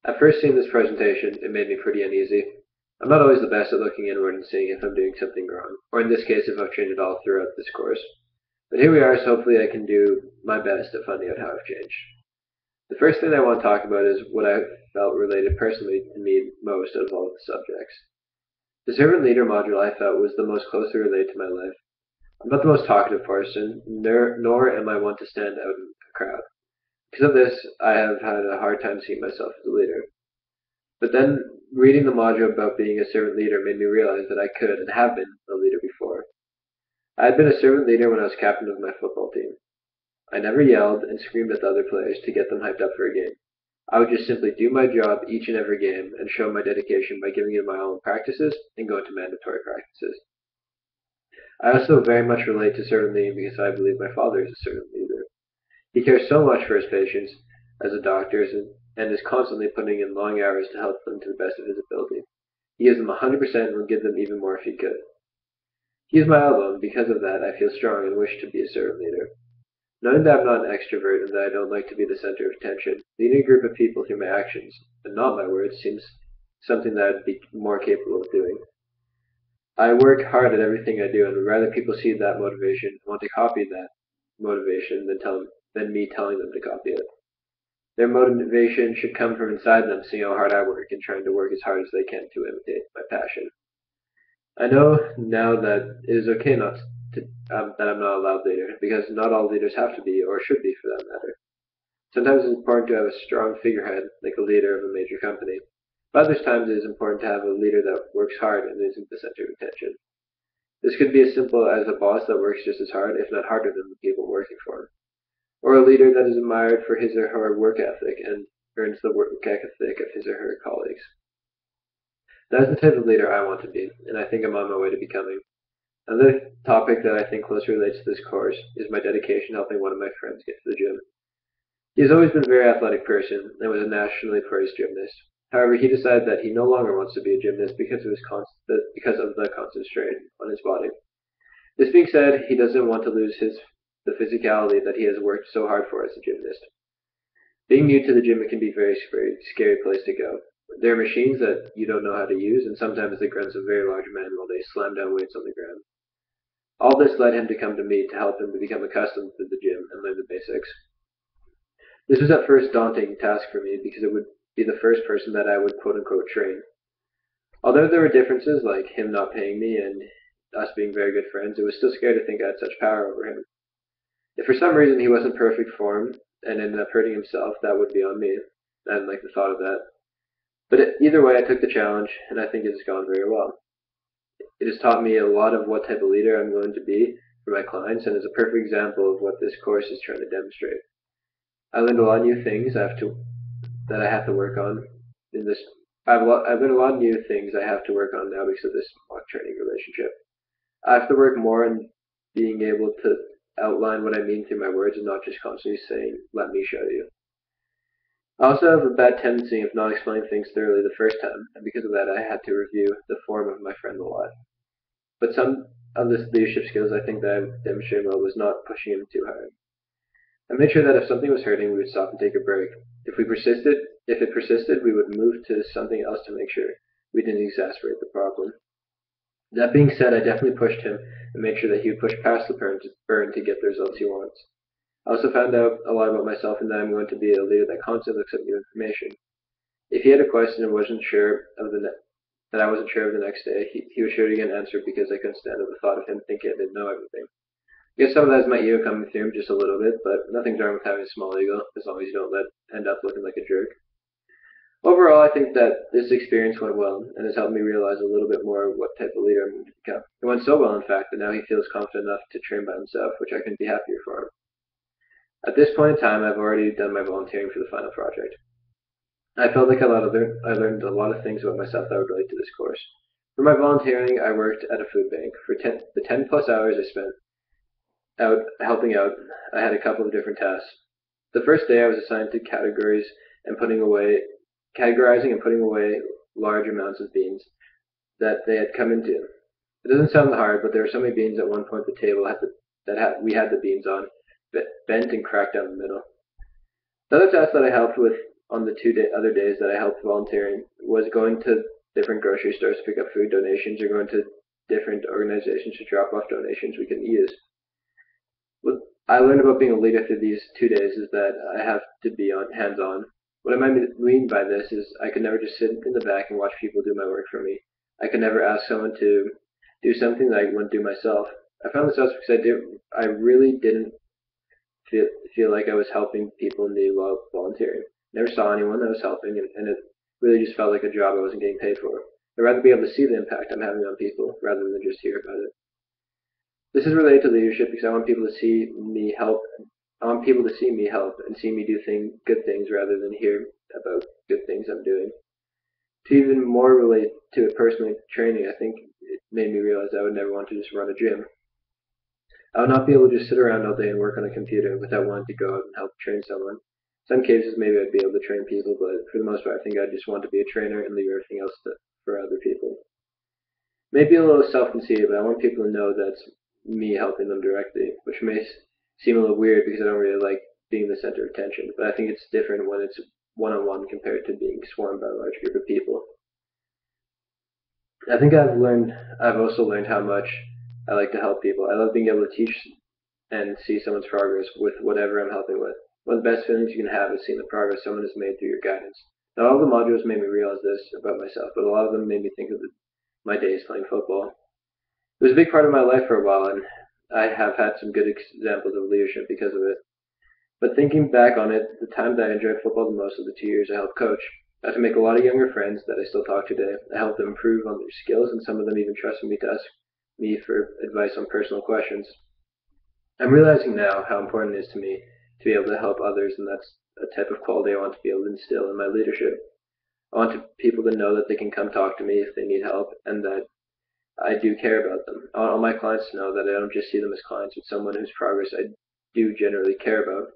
At first seeing this presentation, it made me pretty uneasy. I'm not always the best at looking inward and seeing if I'm doing something wrong, or in this case if I've changed at all throughout this course. But here we are, so hopefully I can do my best at finding out how I've changed. The first thing I want to talk about is what I felt related personally to me most out of all of the subjects. The servant leader module I felt was the most closely related to my life. I'm not the most talkative person, nor am I one to stand out in a crowd. Because of this, I have had a hard time seeing myself as a leader. But then, reading the module about being a servant leader made me realize that I could and have been a leader before. I had been a servant leader when I was captain of my football team. I never yelled and screamed at the other players to get them hyped up for a game. I would just simply do my job each and every game and show my dedication by giving it my all in practices and going to mandatory practices. I also very much relate to servant leading because I believe my father is a servant leader. He cares so much for his patients as a doctor and is constantly putting in long hours to help them to the best of his ability. He gives them 100% and would give them even more if he could. He is my elbow, and because of that I feel strong and wish to be a servant leader. Knowing that I'm not an extrovert and that I don't like to be the center of attention, leading a group of people through my actions, and not my words, seems something that I'd be more capable of doing. I work hard at everything I do and would rather people see that motivation and want to copy that motivation than me telling them to copy it. Their motivation should come from inside them, seeing how hard I work and trying to work as hard as they can to imitate my passion. I know now that it is okay that I'm not a loud leader, because not all leaders have to be, or should be for that matter. Sometimes it's important to have a strong figurehead, like a leader of a major company. But other times it is important to have a leader that works hard and isn't the center of attention. This could be as simple as a boss that works just as hard, if not harder, than the people working for him, or a leader that is admired for his or her work ethic and earns the work ethic of his or her colleagues. That is the type of leader I want to be, and I think I'm on my way to becoming. Another topic that I think closely relates to this course is my dedication helping one of my friends get to the gym. He has always been a very athletic person and was a nationally praised gymnast. However, he decided that he no longer wants to be a gymnast because of the constant strain on his body. This being said, he doesn't want to lose the physicality that he has worked so hard for as a gymnast. Being new to the gym, it can be a very scary place to go. There are machines that you don't know how to use, and sometimes the grunts of very large men while they slam down weights on the ground. All this led him to come to me to help him to become accustomed to the gym and learn the basics. This was at first a daunting task for me because it would be the first person that I would quote-unquote train. Although there were differences, like him not paying me and us being very good friends, it was still scary to think I had such power over him. If for some reason he wasn't perfect form and ended up hurting himself, that would be on me. I didn't like the thought of that. But either way, I took the challenge, and I think it has gone very well. It has taught me a lot of what type of leader I'm willing to be for my clients, and is a perfect example of what this course is trying to demonstrate. I learned a lot of new things that I have to work on in this. I've learned a lot of new things I have to work on now because of this mock training relationship. I have to work more on being able to outline what I mean through my words and not just constantly saying, "Let me show you." I also have a bad tendency of not explaining things thoroughly the first time, and because of that I had to review the form of my friend a lot. But some of the leadership skills I think that I've demonstrated well was not pushing him too hard. I made sure that if something was hurting, we would stop and take a break. If it persisted, we would move to something else to make sure we didn't exacerbate the problem. That being said, I definitely pushed him and made sure that he would push past the burn to get the results he wants. I also found out a lot about myself and that I'm going to be a leader that constantly looks up new information. If he had a question and that I wasn't sure of the next day, he was sure to get an answer because I couldn't stand the thought of him thinking I didn't know everything. I guess some of that is my ego coming through just a little bit, but nothing's wrong with having a small ego, as long as you don't end up looking like a jerk. Overall, I think that this experience went well, and has helped me realize a little bit more of what type of leader I'm going to become. It went so well, in fact, that now he feels confident enough to train by himself, which I couldn't be happier for him. At this point in time, I've already done my volunteering for the final project. I felt like I learned a lot of things about myself that would relate to this course. For my volunteering, I worked at a food bank. For the 10 plus hours I spent out helping out, I had a couple of different tasks. The first day I was assigned to categorizing and putting away large amounts of beans that they had come into. It doesn't sound hard, but there were so many beans at one point the table we had the beans on, bent and cracked down the middle. The other task that I helped with on the other days that I helped volunteering was going to different grocery stores to pick up food donations or going to different organizations to drop off donations we can use. What I learned about being a leader through these 2 days is that I have to be hands-on. What I mean by this is I could never just sit in the back and watch people do my work for me. I could never ask someone to do something that I wouldn't do myself. I found this out because I really didn't feel like I was helping people in need while volunteering. Never saw anyone that was helping, and it really just felt like a job I wasn't getting paid for. I'd rather be able to see the impact I'm having on people rather than just hear about it. This is related to leadership because I want people to see me help. I want people to see me help and see me do good things rather than hear about good things I'm doing. To even more relate to it personally, training, I think it made me realize I would never want to just run a gym. I would not be able to just sit around all day and work on a computer without wanting to go out and help train someone. In some cases, maybe I'd be able to train people, but for the most part, I think I'd just want to be a trainer and leave everything else for other people. Maybe a little self-conceited, but I want people to know that's me helping them directly, which may seem a little weird because I don't really like being the center of attention, but I think it's different when it's one-on-one compared to being swarmed by a large group of people. I think I've also learned how much I like to help people. I love being able to teach and see someone's progress with whatever I'm helping with. One of the best feelings you can have is seeing the progress someone has made through your guidance. Not all of the modules made me realize this about myself, but a lot of them made me think of my days playing football. It was a big part of my life for a while, and I have had some good examples of leadership because of it. But thinking back on it, the time that I enjoyed football the most of the 2 years I helped coach. I got to make a lot of younger friends that I still talk to today. I helped them improve on their skills, and some of them even trusted me to ask me for advice on personal questions. I'm realizing now how important it is to me to be able to help others, and that's a type of quality I want to be able to instill in my leadership. I want people to know that they can come talk to me if they need help, and that I do care about them. I want all my clients to know that I don't just see them as clients, but someone whose progress I do generally care about.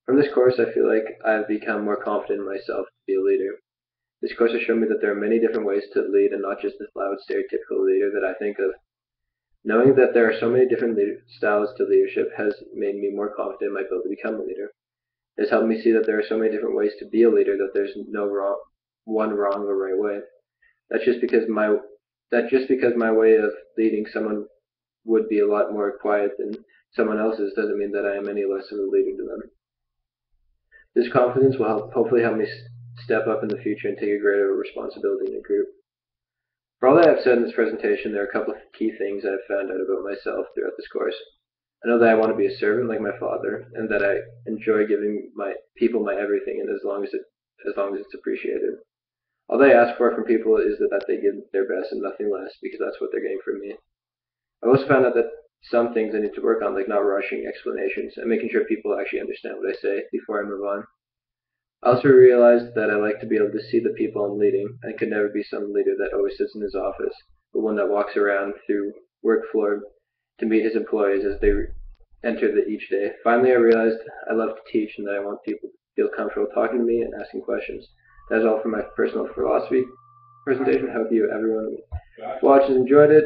From this course, I feel like I've become more confident in myself to be a leader. This course has shown me that there are many different ways to lead and not just the loud, stereotypical leader that I think of. Knowing that there are so many different styles to leadership has made me more confident in my ability to become a leader. It has helped me see that there are so many different ways to be a leader that there's no one wrong or right way. That just because my way of leading someone would be a lot more quiet than someone else's doesn't mean that I am any less of a leader to them. This confidence will hopefully help me step up in the future and take a greater responsibility in a group. For all that I've said in this presentation, there are a couple of key things I've found out about myself throughout this course. I know that I want to be a servant like my father, and that I enjoy giving my people my everything, and as long as it's appreciated. All that I ask for from people is that they give their best and nothing less, because that's what they're getting from me. I also found out that some things I need to work on, like not rushing explanations and making sure people actually understand what I say before I move on. I also realized that I like to be able to see the people I'm leading. I could never be some leader that always sits in his office, but one that walks around through work floor to meet his employees as they enter each day. Finally, I realized I love to teach and that I want people to feel comfortable talking to me and asking questions. That is all for my personal philosophy presentation. I hope everyone who watches enjoyed it.